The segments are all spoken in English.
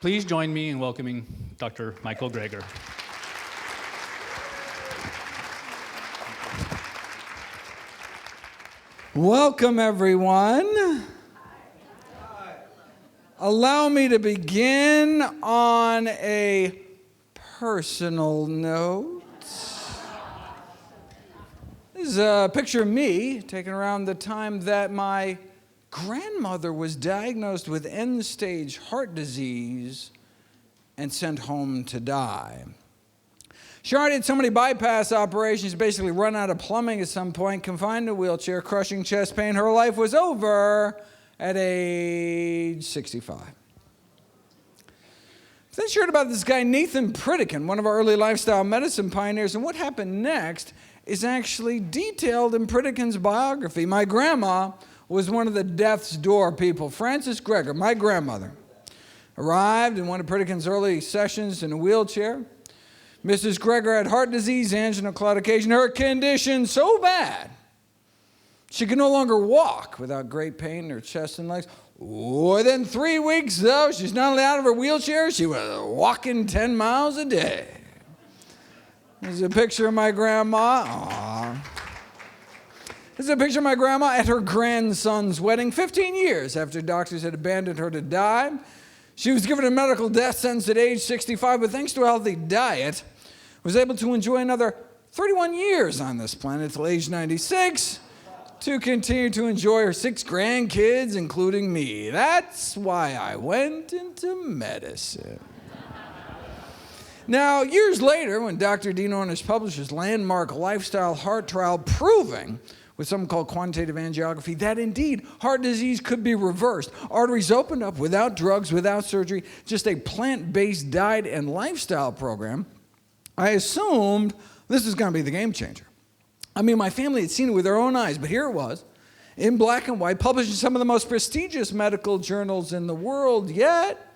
Please join me in welcoming Dr. Michael Greger. Welcome, everyone. Allow me to begin on a personal note. This is a picture of me taken around the time that my grandmother was diagnosed with end-stage heart disease and sent home to die. She already had so many bypass operations, basically run out of plumbing at some point, confined in a wheelchair, crushing chest pain. Her life was over at age 65. Then she heard about this guy, Nathan Pritikin, one of our early lifestyle medicine pioneers, and what happened next is actually detailed in Pritikin's biography. My grandma was one of the death's door people. Frances Greger, my grandmother, arrived in one of Pritikin's early sessions in a wheelchair. Mrs. Greger had heart disease, angina, claudication, her condition so bad she could no longer walk without great pain in her chest and legs. Within 3 weeks, though, she's not only out of her wheelchair, she was walking 10 miles a day. There's a picture of my grandma. Aww. This is a picture of my grandma at her grandson's wedding, 15 years after doctors had abandoned her to die. She was given a medical death sentence at age 65, but thanks to a healthy diet, was able to enjoy another 31 years on this planet until age 96 to continue to enjoy her 6 grandkids, including me. That's why I went into medicine. Now, years later, when Dr. Dean Ornish published his landmark lifestyle heart trial proving with something called quantitative angiography, that indeed heart disease could be reversed. Arteries opened up without drugs, without surgery, just a plant-based diet and lifestyle program. I assumed this was going to be the game changer. I mean, my family had seen it with their own eyes, but here it was, in black and white, published in some of the most prestigious medical journals in the world, yet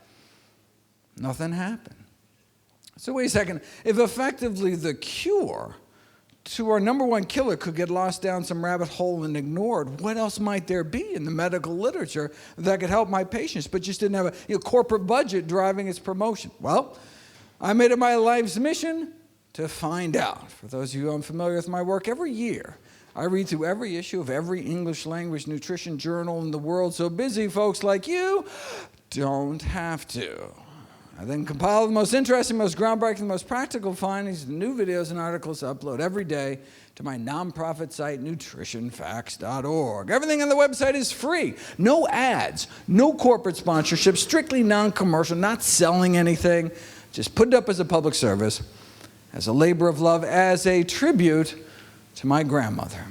nothing happened. So wait a second, if effectively the cure to our number one killer could get lost down some rabbit hole and ignored, what else might there be in the medical literature that could help my patients, but just didn't have a corporate budget driving its promotion? Well, I made it my life's mission to find out. For those of you unfamiliar with my work, every year I read through every issue of every English language nutrition journal in the world, so busy folks like you don't have to. I then compile the most interesting, most groundbreaking, most practical findings, the new videos and articles I upload every day to my nonprofit site, nutritionfacts.org. Everything on the website is free. No ads, no corporate sponsorship, strictly non-commercial, not selling anything. Just put it up as a public service, as a labor of love, as a tribute to my grandmother.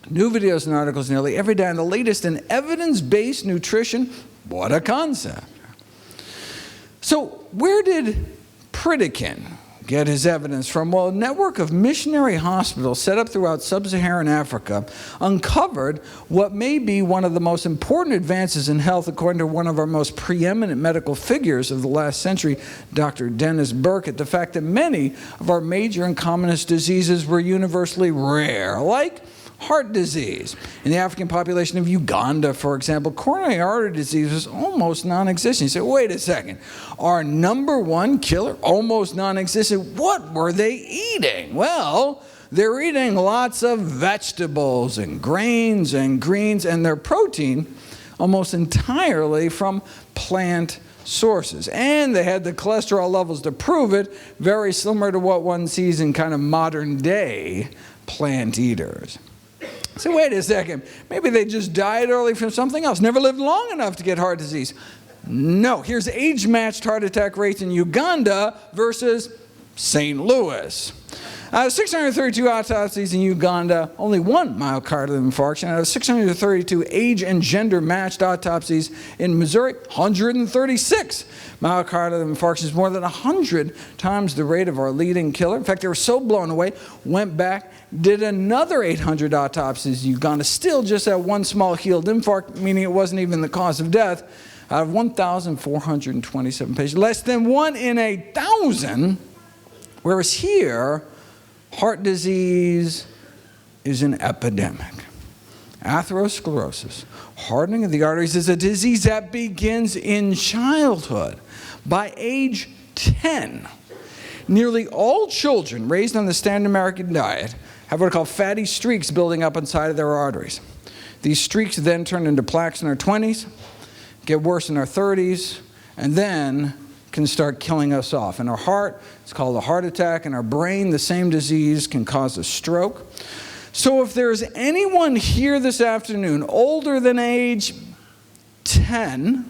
New videos and articles nearly every day on the latest in evidence-based nutrition. What a concept. So where did Pritikin get his evidence from? Well, a network of missionary hospitals set up throughout sub-Saharan Africa uncovered what may be one of the most important advances in health, according to one of our most preeminent medical figures of the last century, Dr. Dennis Burkitt, the fact that many of our major and commonest diseases were universally rare, like heart disease. In the African population of Uganda, for example, coronary artery disease was almost non-existent. You say, wait a second, our number one killer, almost non-existent. What were they eating? Well, they're eating lots of vegetables and grains and greens, and their protein almost entirely from plant sources. And they had the cholesterol levels to prove it, very similar to what one sees in kind of modern day plant eaters. So wait a second, maybe they just died early from something else, never lived long enough to get heart disease. No, here's age-matched heart attack rates in Uganda versus St. Louis. Out of 632 autopsies in Uganda, only 1 myocardial infarction. Out of 632 age and gender matched autopsies in Missouri, 136 myocardial infarctions, more than 100 times the rate of our leading killer. In fact, they were so blown away, went back, did another 800 autopsies in Uganda, still just that 1 small healed infarct, meaning it wasn't even the cause of death. Out of 1,427 patients, less than 1 in 1,000, whereas here, heart disease is an epidemic. Atherosclerosis, hardening of the arteries, is a disease that begins in childhood. By age 10, nearly all children raised on the standard American diet have what are called fatty streaks building up inside of their arteries. These streaks then turn into plaques in our 20s, get worse in our 30s, and then can start killing us off. In our heart, it's called a heart attack. In our brain, the same disease can cause a stroke. So if there's anyone here this afternoon older than age 10,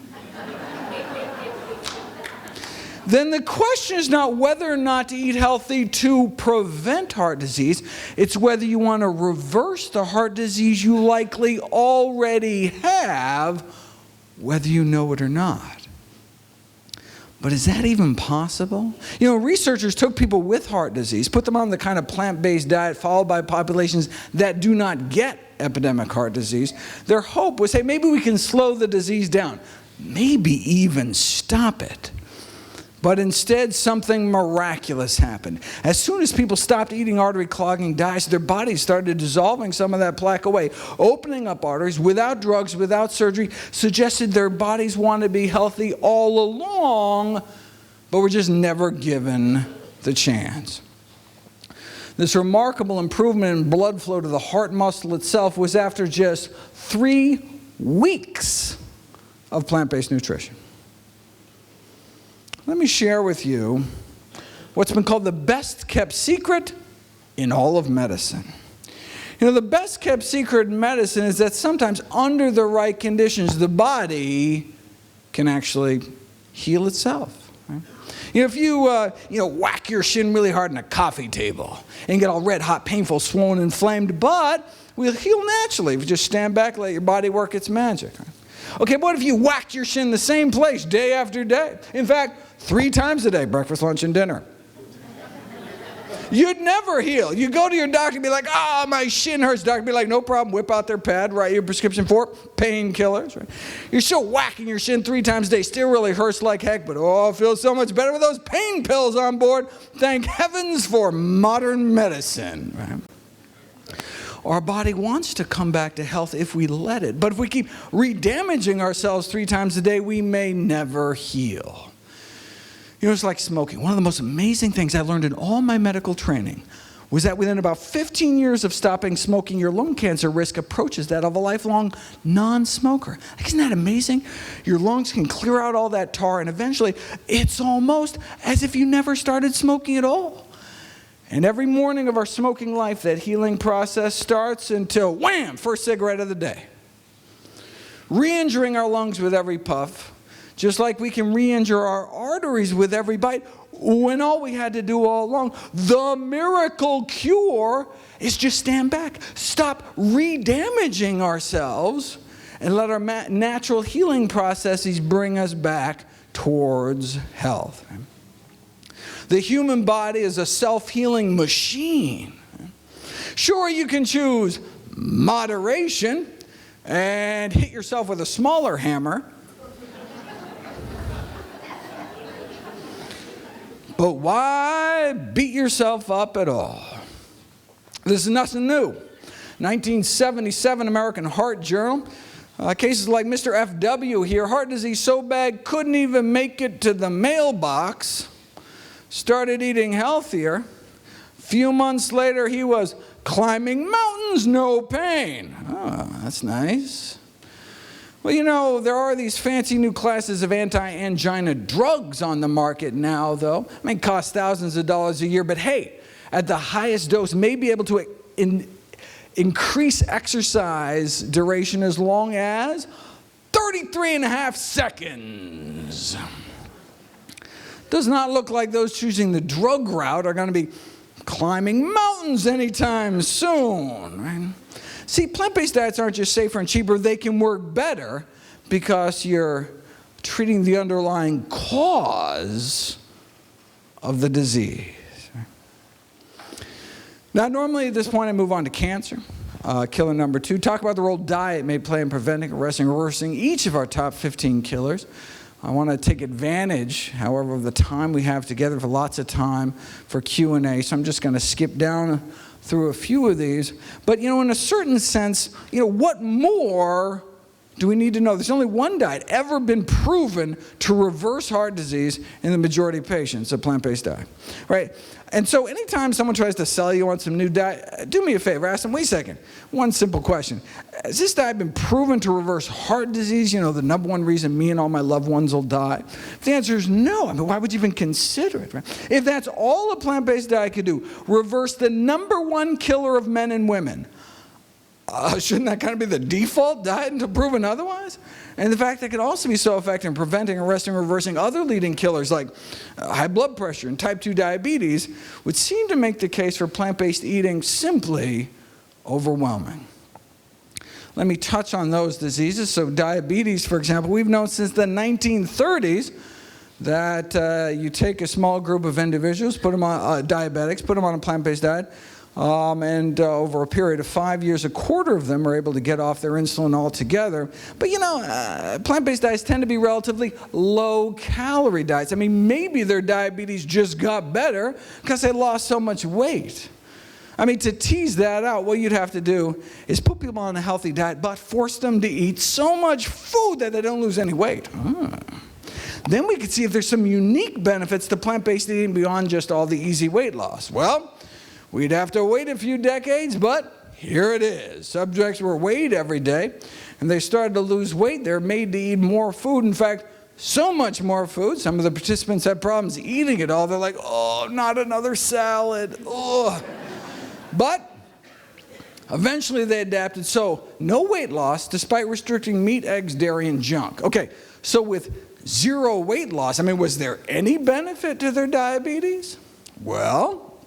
then the question is not whether or not to eat healthy to prevent heart disease. It's whether you want to reverse the heart disease you likely already have, whether you know it or not. But is that even possible? You know, researchers took people with heart disease, put them on the kind of plant-based diet followed by populations that do not get epidemic heart disease. Their hope was, hey, maybe we can slow the disease down, maybe even stop it. But instead, something miraculous happened. As soon as people stopped eating artery-clogging diets, their bodies started dissolving some of that plaque away, opening up arteries without drugs, without surgery, suggested their bodies wanted to be healthy all along, but were just never given the chance. This remarkable improvement in blood flow to the heart muscle itself was after just 3 weeks of plant-based nutrition. Let me share with you what's been called the best-kept secret in all of medicine. You know, the best-kept secret in medicine is that sometimes under the right conditions, the body can actually heal itself. Right? You know, if you whack your shin really hard on a coffee table and get all red hot, painful, swollen, inflamed, but we'll heal naturally if you just stand back and let your body work its magic. Right? Okay, but what if you whacked your shin in the same place day after day? In fact, 3 times a day, breakfast, lunch, and dinner. You'd never heal. You go to your doctor and be like, my shin hurts. Doctor be like, no problem. Whip out their pad, write your prescription for painkillers. Right? You're still whacking your shin 3 times a day. Still really hurts like heck, but it feels so much better with those pain pills on board. Thank heavens for modern medicine. Right? Our body wants to come back to health if we let it. But if we keep re-damaging ourselves 3 times a day, we may never heal. You know, it's like smoking. One of the most amazing things I learned in all my medical training was that within about 15 years of stopping smoking, your lung cancer risk approaches that of a lifelong non-smoker. Isn't that amazing? Your lungs can clear out all that tar, and eventually it's almost as if you never started smoking at all. And every morning of our smoking life, that healing process starts until, wham, first cigarette of the day. Re-injuring our lungs with every puff, just like we can re-injure our arteries with every bite, when all we had to do all along, the miracle cure, is just stand back, stop re-damaging ourselves, and let our natural healing processes bring us back towards health. The human body is a self-healing machine. Sure, you can choose moderation and hit yourself with a smaller hammer, but why beat yourself up at all? This is nothing new. 1977 American Heart Journal. Cases like Mr. F.W. here, heart disease so bad couldn't even make it to the mailbox. Started eating healthier. A few months later, he was climbing mountains, no pain. Oh, that's nice. Well, you know, there are these fancy new classes of anti-angina drugs on the market now, though. I mean, cost thousands of dollars a year, but hey, at the highest dose, may be able to increase exercise duration as long as 33.5 seconds. Does not look like those choosing the drug route are going to be climbing mountains anytime soon, right? See, plant-based diets aren't just safer and cheaper, they can work better because you're treating the underlying cause of the disease. Now, normally at this point I move on to cancer, killer number 2. Talk about the role diet may play in preventing, arresting, reversing each of our top 15 killers. I want to take advantage, however, of the time we have together for lots of time for Q&A. So I'm just going to skip down through a few of these. But, in a certain sense, what more do we need to know? There's only one diet ever been proven to reverse heart disease in the majority of patients, a plant-based diet, right? And so anytime someone tries to sell you on some new diet, do me a favor, ask them, wait a second, one simple question. Has this diet been proven to reverse heart disease, the number one reason me and all my loved ones will die? If the answer is no, why would you even consider it, right? If that's all a plant-based diet could do, reverse the number one killer of men and women, shouldn't that kind of be the default diet until proven otherwise? And the fact that it could also be so effective in preventing, arresting, reversing other leading killers like high blood pressure and type 2 diabetes would seem to make the case for plant-based eating simply overwhelming. Let me touch on those diseases. So diabetes, for example, we've known since the 1930s that you take a small group of individuals, put them on diabetics, put them on a plant-based diet, and over a period of 5 years, a quarter of them are able to get off their insulin altogether. But plant-based diets tend to be relatively low-calorie diets. Maybe their diabetes just got better because they lost so much weight. To tease that out, what you'd have to do is put people on a healthy diet, but force them to eat so much food that they don't lose any weight. Then we could see if there's some unique benefits to plant-based eating beyond just all the easy weight loss. Well, we'd have to wait a few decades, but here it is. Subjects were weighed every day, and they started to lose weight. They're made to eat more food. In fact, so much more food. Some of the participants had problems eating it all. They're like, oh, not another salad. Oh. But eventually they adapted. So no weight loss despite restricting meat, eggs, dairy, and junk. Okay, so with zero weight loss, was there any benefit to their diabetes? Well,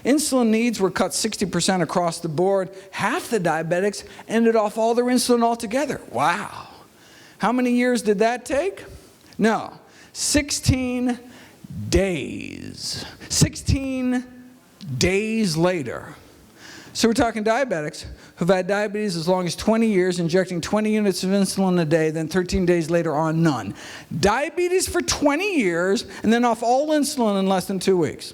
insulin needs were cut 60% across the board. Half the diabetics ended off all their insulin altogether. Wow. How many years did that take? No, 16 days. 16 days later. So we're talking diabetics who've had diabetes as long as 20 years, injecting 20 units of insulin a day, then 13 days later on none. Diabetes for 20 years, and then off all insulin in less than 2 weeks.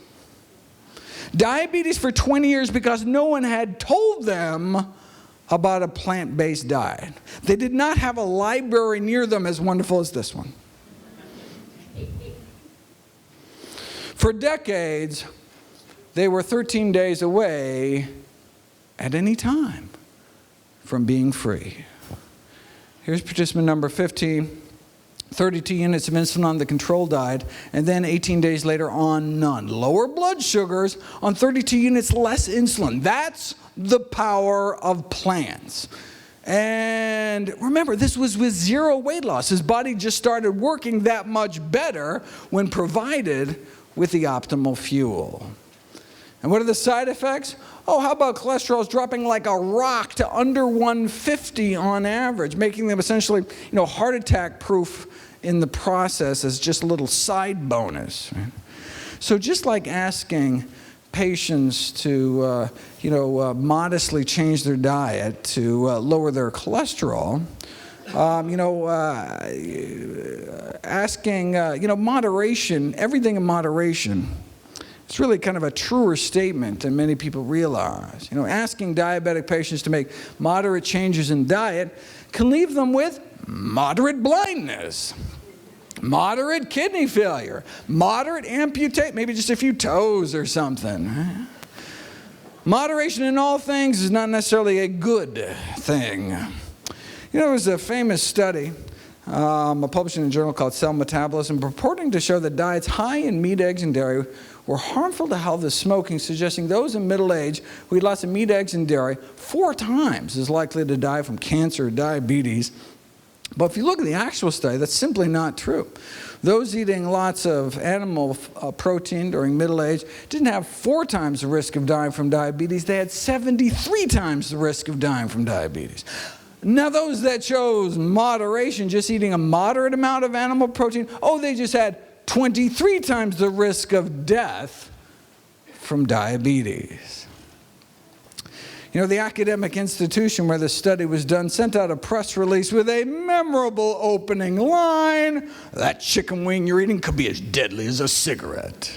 Diabetes for 20 years because no one had told them about a plant-based diet. They did not have a library near them as wonderful as this one. For decades, they were 13 days away at any time from being free. Here's participant number 15. 32 units of insulin on the control diet, and then 18 days later on none. Lower blood sugars on 32 units less insulin. That's the power of plants. And remember, this was with zero weight loss. His body just started working that much better when provided with the optimal fuel. And what are the side effects? Oh, how about cholesterol's dropping like a rock to under 150 on average, making them essentially, heart attack proof in the process as just a little side bonus. Right? So just like asking patients to, modestly change their diet to lower their cholesterol, asking, moderation, everything in moderation. It's really kind of a truer statement than many people realize. Asking diabetic patients to make moderate changes in diet can leave them with moderate blindness, moderate kidney failure, moderate amputate, maybe just a few toes or something. Moderation in all things is not necessarily a good thing. There was a famous study published in a journal called Cell Metabolism purporting to show that diets high in meat, eggs, and dairy were harmful to health as smoking, suggesting those in middle age who eat lots of meat, eggs, and dairy 4 times as likely to die from cancer or diabetes. But if you look at the actual study, that's simply not true. Those eating lots of animal protein during middle age didn't have 4 times the risk of dying from diabetes. They had 73 times the risk of dying from diabetes. Now those that chose moderation, just eating a moderate amount of animal protein, they just had 23 times the risk of death from diabetes. You know, the academic institution where the study was done sent out a press release with a memorable opening line: "That chicken wing you're eating could be as deadly as a cigarette."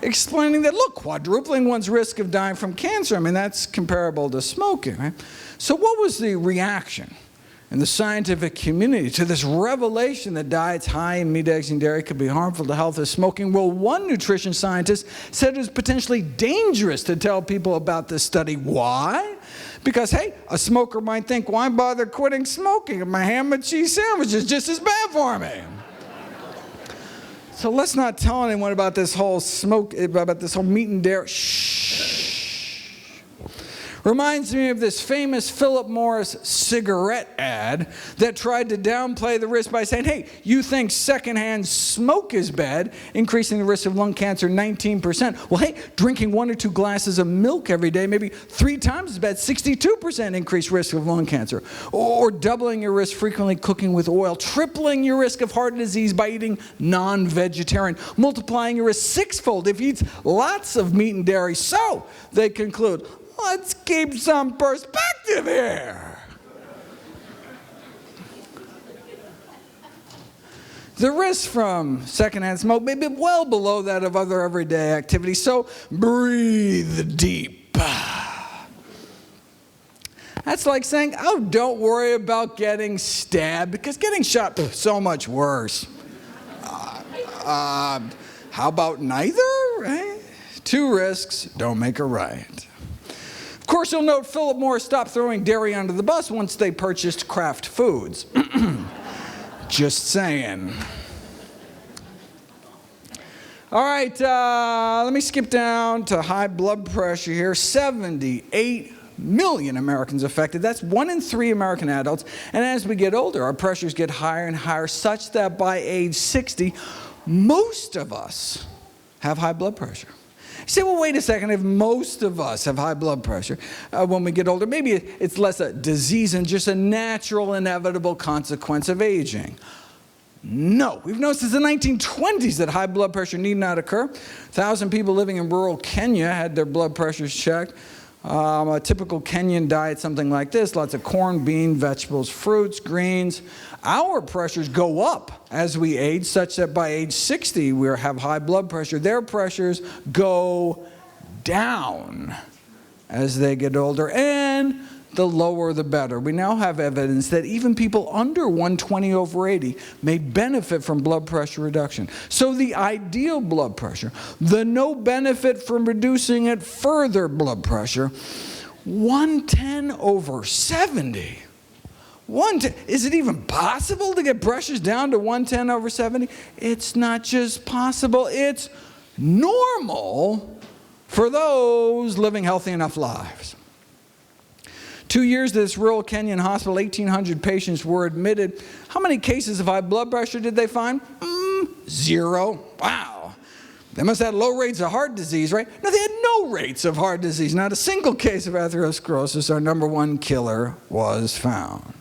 Explaining that, look, quadrupling one's risk of dying from cancer, I mean, that's comparable to smoking, right? So what was the reaction in the scientific community to this revelation that diets high in meat, eggs, and dairy could be harmful to health as smoking? Well, one nutrition scientist said it was potentially dangerous to tell people about this study. Why? Because, hey, a smoker might think, why bother quitting smoking if my ham and cheese sandwich is just as bad for me? So let's not tell anyone about this whole meat and dairy. Shh. Reminds me of this famous Philip Morris cigarette ad that tried to downplay the risk by saying, hey, you think secondhand smoke is bad, increasing the risk of lung cancer 19%. Well, hey, drinking 1 or 2 glasses of milk every day, maybe 3 times as bad, 62% increased risk of lung cancer. Or doubling your risk frequently cooking with oil, tripling your risk of heart disease by eating non-vegetarian, multiplying your risk 6-fold if you eat lots of meat and dairy. So, they conclude, let's keep some perspective here. The risk from secondhand smoke may be well below that of other everyday activities, so breathe deep. That's like saying, oh, don't worry about getting stabbed, because getting shot, so much worse. How about neither? Right? 2 risks don't make a right. Of course, you'll note Philip Morris stopped throwing dairy under the bus once they purchased Kraft Foods. Just saying. All right, let me skip down to high blood pressure here. 78 million Americans affected. That's 1 in 3 American adults. And as we get older, our pressures get higher and higher, such that by age 60, most of us have high blood pressure. You say, well, wait a second, if most of us have high blood pressure when we get older, maybe it's less a disease and just a natural, inevitable consequence of aging. No, we've known since the 1920s that high blood pressure need not occur. 1,000 people living in rural Kenya had their blood pressures checked. A typical Kenyan diet, something like this: lots of corn, bean, vegetables, fruits, greens. Our pressures go up as we age, such that by age 60 we have high blood pressure. Their pressures go down as they get older, and the lower the better. We now have evidence that even people under 120/80 may benefit from blood pressure reduction. So the ideal blood pressure, the no benefit from reducing it further blood pressure, 110/70. Is it even possible to get pressures down to 110/70? It's not just possible, it's normal for those living healthy enough lives. 2 years to this rural Kenyan hospital, 1,800 patients were admitted. How many cases of high blood pressure did they find? 0. Wow. They must have had low rates of heart disease, right? No, they had no rates of heart disease. Not a single case of atherosclerosis, our number 1 killer, was found.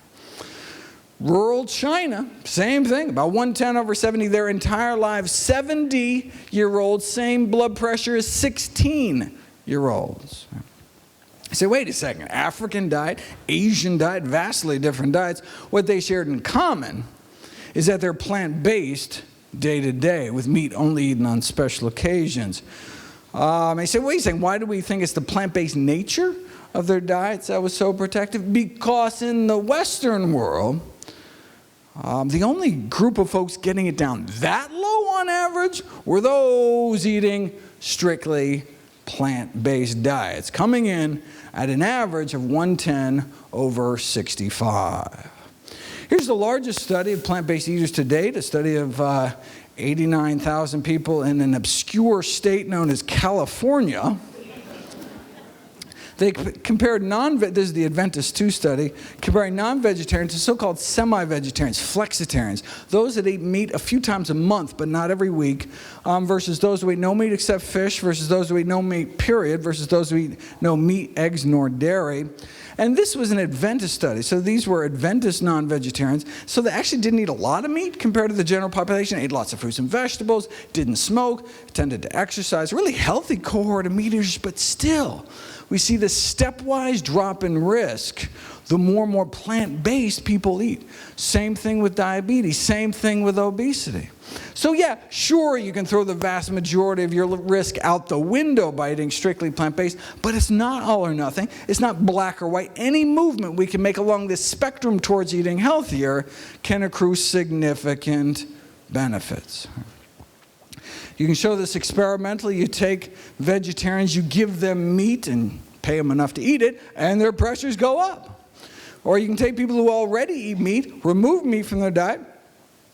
Rural China, same thing, about 110/70 their entire lives. 70-year-olds, same blood pressure as 16-year-olds. I say, wait a second, African diet, Asian diet, vastly different diets. What they shared in common is that they're plant-based day to day, with meat only eaten on special occasions. I say, wait a second, why do we think it's the plant-based nature of their diets that was so protective? Because in the Western world, the only group of folks getting it down that low on average were those eating strictly plant-based diets, coming in at an average of 110/65. Here's the largest study of plant-based eaters to date, a study of 89,000 people in an obscure state known as California. They compared this is the Adventist II study, comparing non-vegetarians to so-called semi-vegetarians, flexitarians, those that eat meat a few times a month but not every week, versus those who eat no meat except fish, versus those who eat no meat, period, versus those who eat no meat, eggs, nor dairy. And this was an Adventist study, so these were Adventist non-vegetarians, so they actually didn't eat a lot of meat compared to the general population, ate lots of fruits and vegetables, didn't smoke, tended to exercise, really healthy cohort of meat eaters, but still, we see this stepwise drop in risk the more and more plant-based people eat. Same thing with diabetes, same thing with obesity. So yeah, sure, you can throw the vast majority of your risk out the window by eating strictly plant-based, but it's not all or nothing. It's not black or white. Any movement we can make along this spectrum towards eating healthier can accrue significant benefits. You can show this experimentally. You take vegetarians, you give them meat and pay them enough to eat it, and their pressures go up. Or you can take people who already eat meat, remove meat from their diet,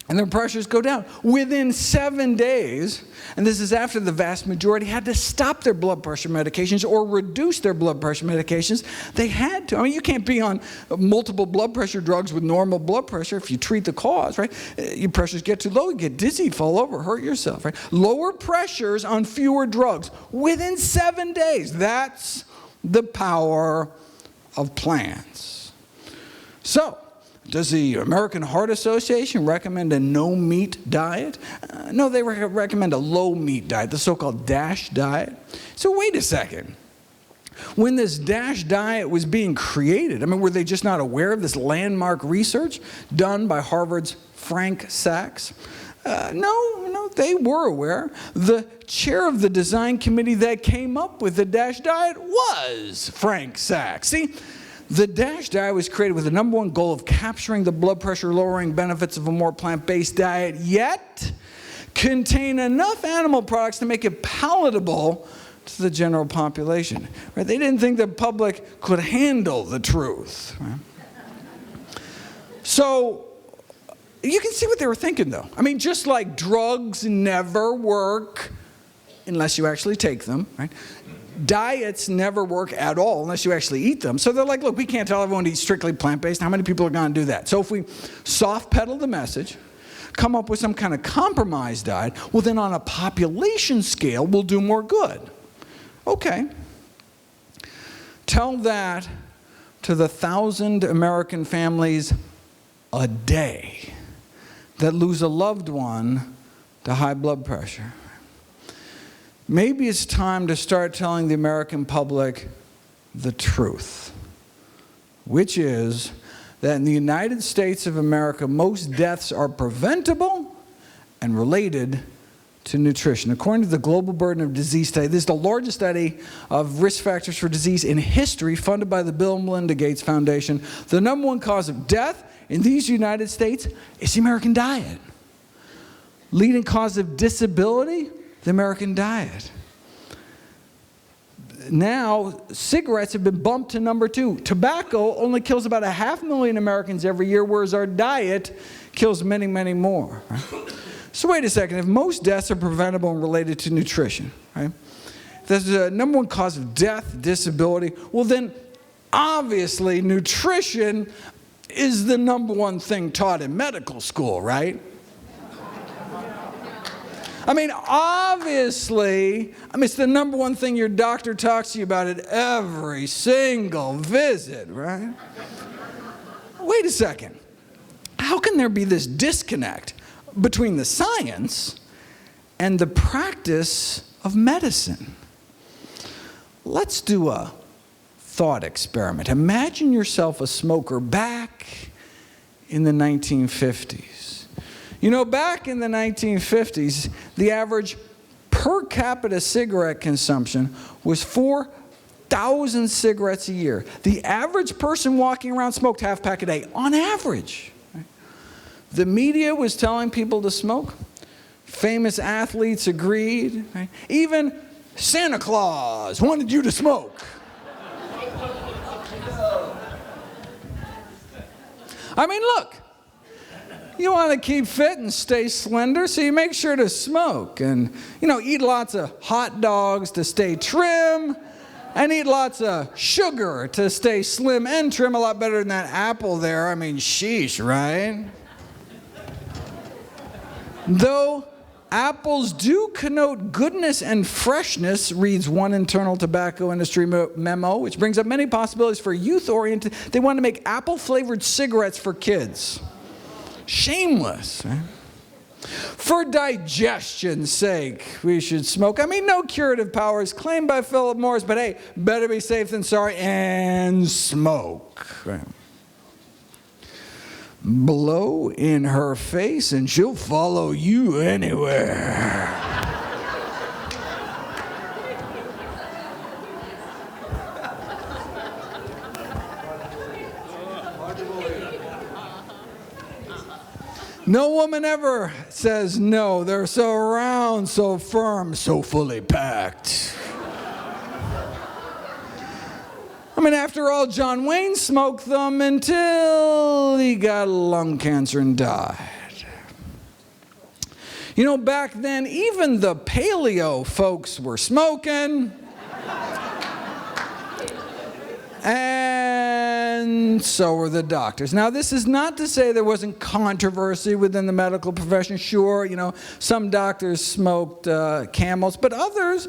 and their pressures go down. Within 7 days, and this is after the vast majority had to stop their blood pressure medications or reduce their blood pressure medications, they had to. I mean, you can't be on multiple blood pressure drugs with normal blood pressure if you treat the cause, right? Your pressures get too low, you get dizzy, fall over, hurt yourself, right? Lower pressures on fewer drugs within 7 days. That's the power of plants. So, does the American Heart Association recommend a no-meat diet? No, they recommend a low-meat diet, the so-called DASH diet. So wait a second. When this DASH diet was being created, I mean, were they just not aware of this landmark research done by Harvard's Frank Sachs? No, they were aware. The chair of the design committee that came up with the DASH diet was Frank Sachs. See? The DASH diet was created with the number one goal of capturing the blood pressure lowering benefits of a more plant-based diet, yet contain enough animal products to make it palatable to the general population. Right? They didn't think the public could handle the truth. Right? So you can see what they were thinking, though. I mean, just like drugs never work unless you actually take them, right? Diets never work at all unless you actually eat them. So they're like, look, we can't tell everyone to eat strictly plant-based. How many people are going to do that? So if we soft pedal the message, come up with some kind of compromise diet, well, then on a population scale, we'll do more good. Okay. Tell that to the 1,000 American families a day that lose a loved one to high blood pressure. Maybe it's time to start telling the American public the truth, which is that in the United States of America, most deaths are preventable and related to nutrition. According to the Global Burden of Disease Study, this is the largest study of risk factors for disease in history, funded by the Bill and Melinda Gates Foundation. The number one cause of death in these United States is the American diet. Leading cause of disability, the American diet. Now, cigarettes have been bumped to number 2. Tobacco only kills about 500,000 Americans every year, whereas our diet kills many, many more. Right? So wait a second. If most deaths are preventable and related to nutrition, right? If that's the number one cause of death, disability, well then, obviously, nutrition is the number one thing taught in medical school, right? I mean, obviously, it's the number one thing your doctor talks to you about at every single visit, right? Wait a second. How can there be this disconnect between the science and the practice of medicine? Let's do a thought experiment. Imagine yourself a smoker back in the 1950s. You know, back in the 1950s, the average per capita cigarette consumption was 4,000 cigarettes a year. The average person walking around smoked half pack a day, on average. Right? The media was telling people to smoke. Famous athletes agreed. Right? Even Santa Claus wanted you to smoke. I mean, look. You want to keep fit and stay slender, so you make sure to smoke and, eat lots of hot dogs to stay trim and eat lots of sugar to stay slim and trim. A lot better than that apple there. I mean, sheesh, right? Though apples do connote goodness and freshness, reads one internal tobacco industry memo, which brings up many possibilities for youth-oriented. They want to make apple-flavored cigarettes for kids. Shameless. Right? For digestion's sake, we should smoke. I mean, no curative powers claimed by Philip Morris, but hey, better be safe than sorry, and smoke. Right. Blow in her face and she'll follow you anywhere. No woman ever says no. They're so round, so firm, so fully packed. I mean, after all, John Wayne smoked them until he got lung cancer and died. You know, back then, even the paleo folks were smoking. And so were the doctors. Now, this is not to say there wasn't controversy within the medical profession. Sure, you know, some doctors smoked Camels, but others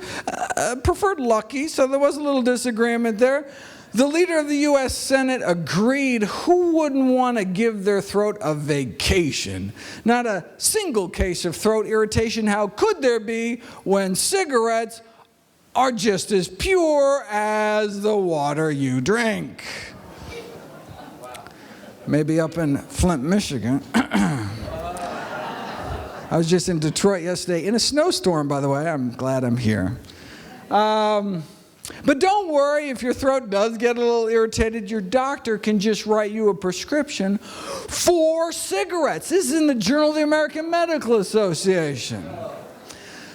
preferred Lucky, so there was a little disagreement there. The leader of the U.S. Senate agreed. Who wouldn't want to give their throat a vacation? Not a single case of throat irritation. How could there be when cigarettes are just as pure as the water you drink? Maybe up in Flint, Michigan. I was just in Detroit yesterday in a snowstorm, by the way. I'm glad I'm here. But don't worry if your throat does get a little irritated. Your doctor can just write you a prescription for cigarettes. This is in the Journal of the American Medical Association.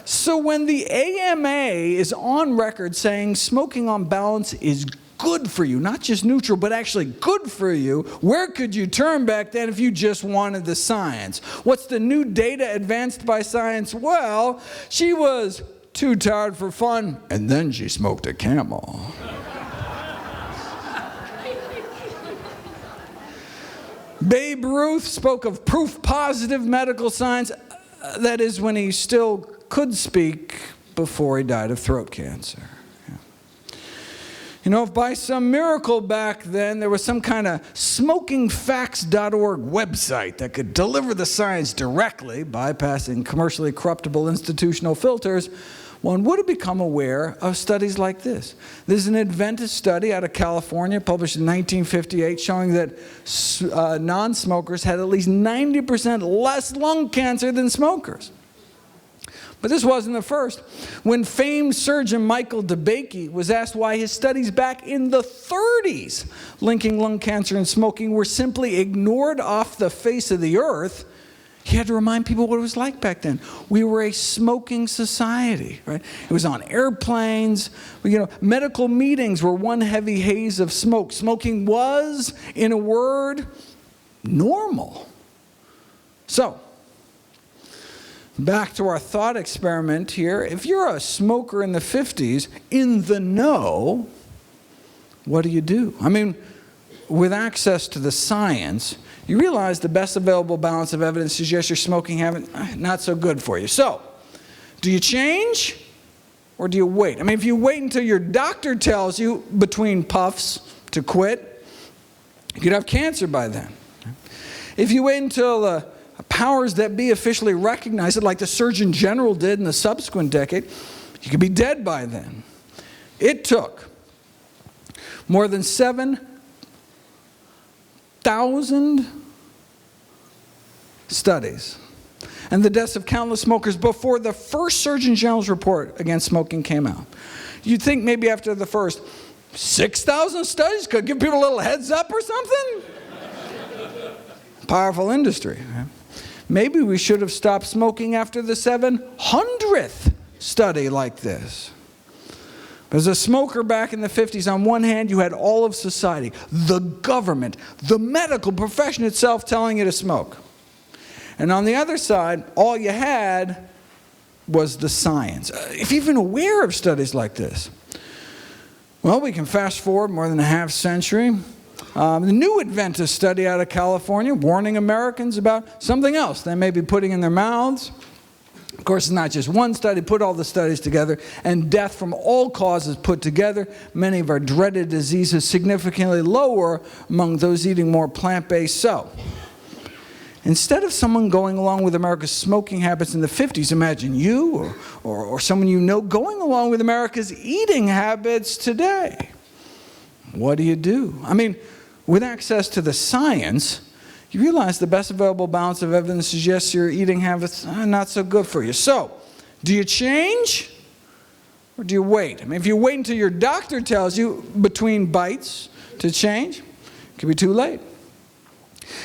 So when the AMA is on record saying smoking on balance is good for you, not just neutral, but actually good for you, where could you turn back then if you just wanted the science? What's the new data advanced by science? Well, she was too tired for fun, and then she smoked a Camel. Babe Ruth spoke of proof positive medical science. That is when he still could speak before he died of throat cancer. Yeah. You know, if by some miracle back then there was some kind of smokingfacts.org website that could deliver the science directly, bypassing commercially corruptible institutional filters, one would have become aware of studies like this. There's an Adventist study out of California published in 1958 showing that non-smokers had at least 90% less lung cancer than smokers. But this wasn't the first. When famed surgeon Michael DeBakey was asked why his studies back in the 30s linking lung cancer and smoking were simply ignored off the face of the earth, he had to remind people what it was like back then. We were a smoking society, right? It was on airplanes. You know, medical meetings were one heavy haze of smoke. Smoking was, in a word, normal. So, back to our thought experiment here. If you're a smoker in the 50s, in the know, what do you do? I mean, with access to the science, you realize the best available balance of evidence suggests your smoking habit not so good for you. So, do you change or do you wait? I mean, if you wait until your doctor tells you between puffs to quit, you could have cancer by then. If you wait until the powers that be officially recognize it, like the Surgeon General did in the subsequent decade, you could be dead by then. It took more than 7,000 studies and the deaths of countless smokers before the first Surgeon General's report against smoking came out. You'd think maybe after the first 6,000 studies could give people a little heads up or something? Powerful industry. Maybe we should have stopped smoking after the 700th study like this. As a smoker back in the 50s, on one hand, you had all of society, the government, the medical profession itself telling you to smoke. And on the other side, all you had was the science. If you're even aware of studies like this, well, we can fast forward more than a half century. The new Adventist study out of California warning Americans about something else they may be putting in their mouths. Of course, it's not just one study. Put all the studies together, and death from all causes put together, many of our dreaded diseases significantly lower among those eating more plant-based. So, Instead of someone going along with America's smoking habits in the 50s, imagine you or someone you know going along with America's eating habits today. What do? I mean, with access to the science, you realize the best available balance of evidence suggests your eating habits are not so good for you. So, do you change or do you wait? I mean, if you wait until your doctor tells you between bites to change, it could be too late.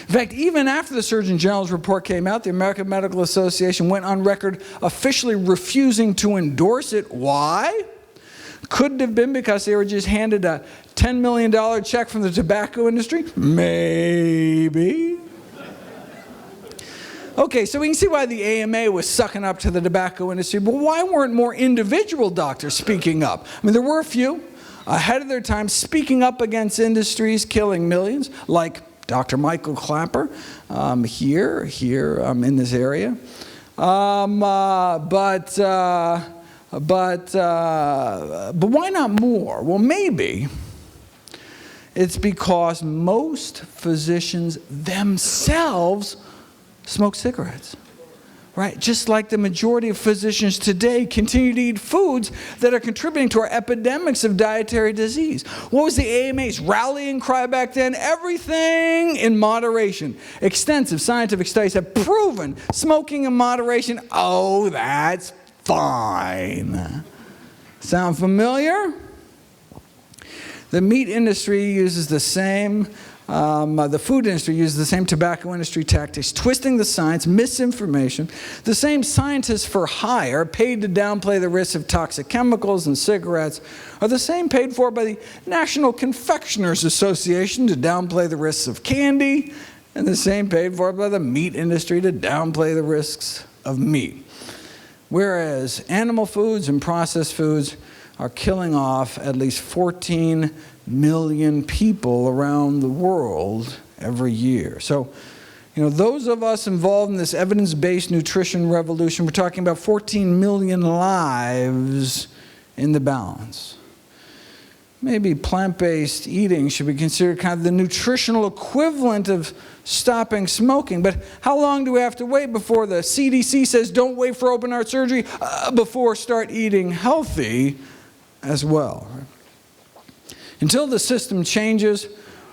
In fact, even after the Surgeon General's report came out, the American Medical Association went on record officially refusing to endorse it. Why? Could it have been because they were just handed a $10 million check from the tobacco industry? Maybe. Okay, so we can see why the AMA was sucking up to the tobacco industry, but why weren't more individual doctors speaking up? I mean, there were a few ahead of their time speaking up against industries killing millions, like Dr. Michael Clapper here in this area. But why not more? Well, maybe it's because most physicians themselves smoke cigarettes, right? Just like the majority of physicians today continue to eat foods that are contributing to our epidemics of dietary disease. What was the AMA's rallying cry back then? Everything in moderation. Extensive scientific studies have proven smoking in moderation, oh, that's fine. Sound familiar? The meat industry uses the same the food industry uses the same tobacco industry tactics, twisting the science, misinformation. The same scientists for hire, paid to downplay the risks of toxic chemicals in cigarettes, are the same paid for by the National Confectioners Association to downplay the risks of candy, and the same paid for by the meat industry to downplay the risks of meat. Whereas animal foods and processed foods are killing off at least 14 million people around the world every year. So, those of us involved in this evidence-based nutrition revolution, we're talking about 14 million lives in the balance. Maybe plant-based eating should be considered kind of the nutritional equivalent of stopping smoking. But how long do we have to wait before the CDC says don't wait for open heart surgery before start eating healthy as well? Until the system changes,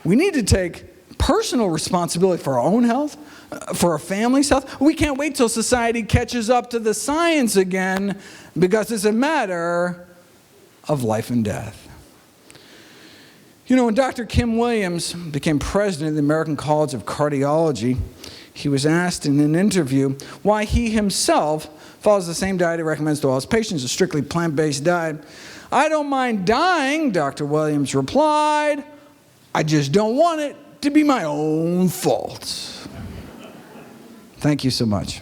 we need to take personal responsibility for our own health, for our family's health. We can't wait till society catches up to the science again, because it's a matter of life and death. When Dr. Kim Williams became president of the American College of Cardiology, he was asked in an interview why he himself follows the same diet he recommends to all his patients, a strictly plant-based diet. "I don't mind dying," Dr. Williams replied. "I just don't want it to be my own fault." Thank you so much.